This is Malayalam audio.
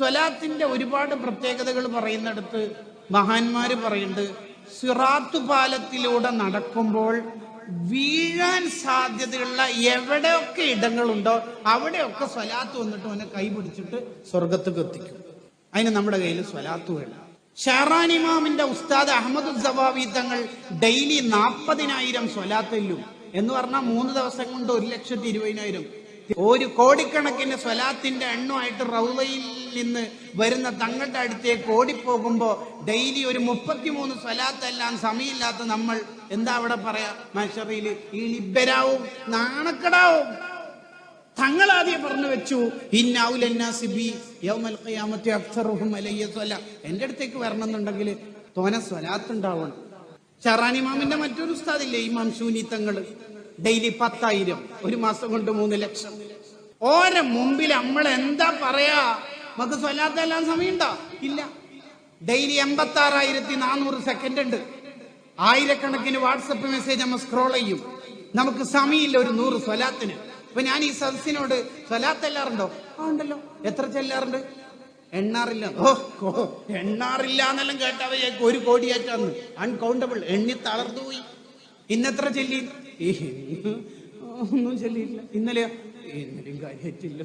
സ്വലാത്തിന്റെ ഒരുപാട് പ്രത്യേകതകൾ പറയുന്നിടത്ത് മഹാന്മാര് പറയുന്നുണ്ട്, സിറാത്ത് പാലത്തിലൂടെ നടക്കുമ്പോൾ വീഴാൻ സാധ്യതയുള്ള എവിടെയൊക്കെ ഇടങ്ങളുണ്ടോ അവിടെയൊക്കെ സ്വലാത്ത് വന്നിട്ട് അവനെ കൈ പിടിച്ചിട്ട് സ്വർഗത്തേക്ക് എത്തിക്കും. അതിന് നമ്മുടെ കയ്യിൽ സ്വലാത്ത് വേണം. ഷഹറാൻ ഇമാമിന്റെ ഉസ്താദ് അഹമ്മദ് സവാവി തങ്ങൾ ഡെയിലി 40,000 സ്വലാത്തെല്ലും എന്ന് പറഞ്ഞാൽ 3 ദിവസം കൊണ്ട് 1,20,000 ഒരു കോടിക്കണക്കിന് സ്വലാത്തിന്റെ എണ്ണമായിട്ട് റൗളയിൽ നിന്ന് വരുന്ന തങ്ങളുടെ അടുത്തേക്ക് ഓടിപ്പോകുമ്പോ ഡെയിലി ഒരു 33 സ്വലാത്തെല്ലാം സമയമില്ലാത്ത നമ്മൾ എന്താ അവിടെ പറയാ, മശറിയില് ഈ ലിബരാവും നാണക്കടാവും. തങ്ങൾ ആദ്യം പറഞ്ഞു വെച്ചു, എന്റെ അടുത്തേക്ക് വരണമെന്നുണ്ടെങ്കിൽ തോനെ സ്വലാത്ത് ഉണ്ടാവണം. ഷഹറാൻ ഇമാമിന്റെ മറ്റൊരു ഉസ്താദില്ലേ ഇമാം ശൂനി തങ്ങള്, ഡെയിലി 10,000, ഒരു മാസം കൊണ്ട് 3 ലക്ഷം. ഓരോ മുമ്പിൽ നമ്മൾ എന്താ പറയാ, നമുക്ക് സ്വലാത്തെല്ലാം സമയമുണ്ടോ? ഇല്ല. ഡെയിലി 86,400 സെക്കൻഡ് ഉണ്ട്. ആയിരക്കണക്കിന് വാട്സപ്പ് മെസ്സേജ് നമ്മൾ സ്ക്രോൾ ചെയ്യും. നമുക്ക് സമയമില്ല ഒരു 100 സ്വലാത്തിന്. അപ്പൊ ഞാൻ ഈ സദസ്സിനോട് സ്വലാത്ത് ചെല്ലാറുണ്ടോ? ആ ഉണ്ടല്ലോ. എത്ര ചെല്ലാറുണ്ട്? എണ്ണാറില്ല. എണ്ണാറില്ല എന്നെല്ലാം കേട്ടവ 1 കോടിയായിട്ടാന്ന്. അൺകൗണ്ടബിൾ, എണ്ണി തളർന്നു പോയി. ഇന്നെത്ര ചെല്ലി? ഒന്നും ചെല്ലിയില്ല. ഇന്നലെയും കാര്യമായിട്ടില്ല.